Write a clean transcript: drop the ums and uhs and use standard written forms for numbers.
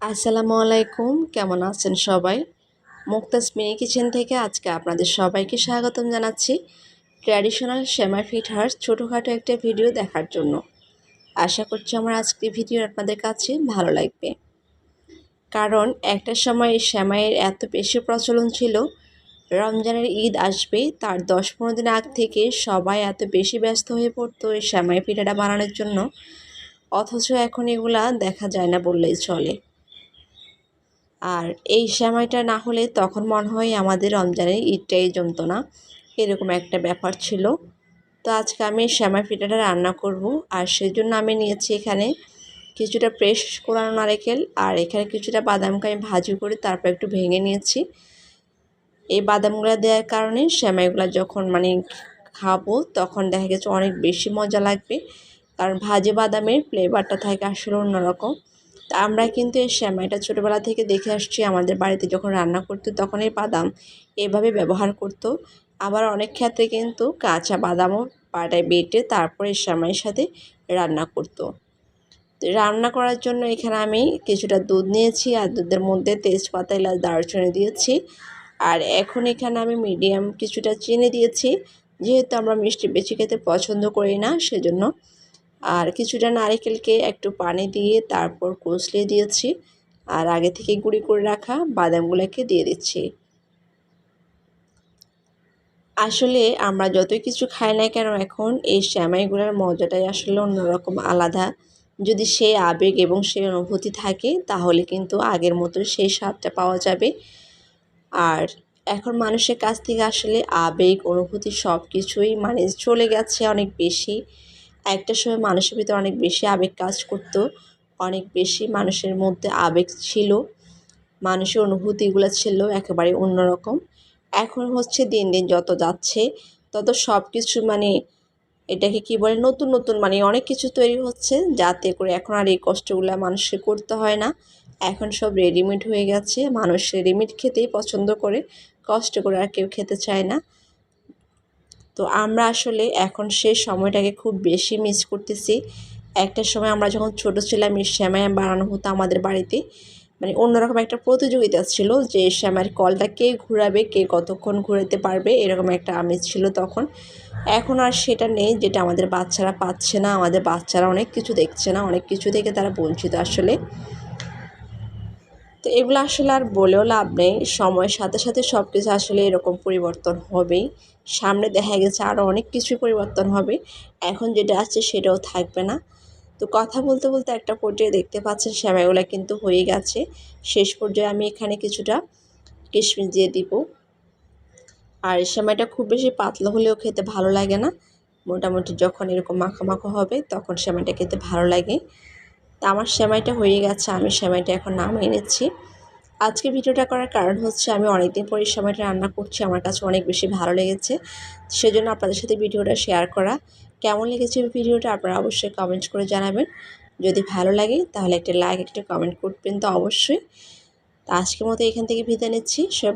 আসসালামু আলাইকুম, কেমন আছেন সবাই? মুক্তাজ মিনি কিচেন থেকে আজকে আপনাদের সবাইকে স্বাগতম জানাচ্ছি ট্র্যাডিশনাল সেমাই পিঠার ছোটোখাটো একটা ভিডিও দেখার জন্য। আশা করছি আমার আজকের ভিডিও আপনাদের কাছে ভালো লাগবে, কারণ একটা সময় এই সেমাইয়ের এত বেশি প্রচলন ছিল। রমজানের ঈদ আসবে তার 10-15 দিন আগ থেকে সবাই এত বেশি ব্যস্ত হয়ে পড়তো এই সেমাই পিঠাটা বানানোর জন্য, অথচ এখন এগুলা দেখা যায় না বললেই চলে। আর এই সেমাইটা না হলে তখন মনে হয় আমাদের রমজানের ঈদটাই জমতো না, এরকম একটা ব্যাপার ছিল। তো আজকে আমি সেমাই পিঠাটা রান্না করব, আর সেজন্য আমি নিয়েছি এখানে কিছুটা ফ্রেশ কোরানো নারকেল, আর এখানে কিছুটা বাদামকে আমি ভাজি করে তারপর একটু ভেঙে নিয়েছি। এই বাদামগুলো দেওয়ার কারণে সেমাইগুলো যখন খাবো তখন দেখা গেছে অনেক বেশি মজা লাগবে, কারণ ভাজি বাদামের ফ্লেভারটা থাকে আসলে অন্যরকম। তা আমরা কিন্তু এই সেমাইটা ছোটোবেলা থেকে দেখে আসছি, আমাদের বাড়িতে যখন রান্না করতো তখন এই বাদাম এভাবে ব্যবহার করতো। আবার অনেক ক্ষেত্রে কিন্তু কাঁচা বাদামও পাটায় বেটে তারপরে সেমাইয়ের সাথে রান্না করতো। রান্না করার জন্য এখানে আমি কিছুটা দুধ নিয়েছি, আর দুধের মধ্যে তেজপাতা, এলাচ, দারুচিনি দিয়েছি। আর এখন এখানে আমি মিডিয়াম কিছুটা চিনি দিয়েছি, যেহেতু আমরা মিষ্টি বেশি খেতে পছন্দ করি না সেজন্য। আর কিছুটা নারকেলকে একটু পানি দিয়ে তারপর কষলিয়ে দিয়েছি, আর আগে থেকে গুঁড়ি করে রাখা বাদামগুলোকে দিয়ে দিচ্ছি। আসলে আমরা যতই কিছু খাই না কেন, এখন এই সেমাইগুলোর মজাটাই আসলে অন্যরকম আলাদা। যদি সেই আবেগ এবং সেই অনুভূতি থাকে তাহলে কিন্তু আগের মতো সেই স্বাদটা পাওয়া যাবে। আর এখন মানুষের কাছ থেকে আসলে আবেগ অনুভূতি সব কিছুই চলে গেছে অনেক বেশি। একটা সময় মানুষের ভিতরে অনেক বেশি আবেগ কাজ করতো, অনেক বেশি মানুষের মধ্যে আবেগ ছিল, মানুষের অনুভূতিগুলো ছিল একেবারে অন্যরকম। এখন হচ্ছে দিন দিন যত যাচ্ছে তত সব কিছু এটাকে কি বলে, নতুন নতুন অনেক কিছু তৈরি হচ্ছে, যাতে করে এখন আর এই কষ্টগুলো মানুষকে করতে হয় না। এখন সব রেডিমেড হয়ে গেছে, মানুষ রেডিমেড খেতেই পছন্দ করে, কষ্ট করে আর কেউ খেতে চায় না। তো আমরা আসলে এখন সেই সময়টাকে খুব বেশি মিস করতেছি। একটা সময় আমরা যখন ছোট ছিলাম এই সেমাই বানানো হতো আমাদের বাড়িতে, অন্যরকম একটা প্রতিযোগিতা ছিল যে সেমাইয়ের কলটা কে ঘুরাবে, কে কতক্ষণ ঘুরাতে পারবে, এরকম একটা আমেজ ছিল তখন। এখন আর সেটা নেই, যেটা আমাদের বাচ্চারা পাচ্ছে না। আমাদের বাচ্চারা অনেক কিছু দেখছে না, অনেক কিছু থেকে তারা বঞ্চিত আসলে। তো এগুলো আসলে আর বলেও লাভ নেই, সময়ের সাথে সাথে সব কিছু আসলে এরকম পরিবর্তন হবেই। সামনে দেখা গেছে আরও অনেক কিছুই পরিবর্তন হবে, এখন যেটা আছে সেটাও থাকবে না। তো কথা বলতে বলতে একটা পর্যায়ে দেখতে পাচ্ছেন সেমাইগুলো কিন্তু হয়ে গেছে। শেষ পর্যায়ে আমি এখানে কিছুটা কিশমিশ দিয়ে দিব। আর সেমাইটা খুব বেশি পাতলা হলেও খেতে ভালো লাগে না, মোটামুটি যখন এরকম মাখো মাখো হবে তখন সেমাইটা খেতে ভালো লাগে। তা আমার সেমাইটা হয়ে গেছে, আমি সেমাইটা এখন নামিয়ে নিচ্ছি। আজকে ভিডিওটা করার কারণ হচ্ছে আমি অনেকদিন পরে সেমাইটা রান্না করছি, আমার কাছে অনেক বেশি ভালো লেগেছে, সেজন্য আপনাদের সাথে ভিডিওটা শেয়ার করা। কেমন লেগেছে ভিডিওটা আপনারা অবশ্যই কমেন্ট করে জানাবেন। যদি ভালো লাগে তাহলে একটা লাইক, একটা কমেন্ট করবেন তো অবশ্যই। তা আজকের মতো এখান থেকে বিদায় নিচ্ছি।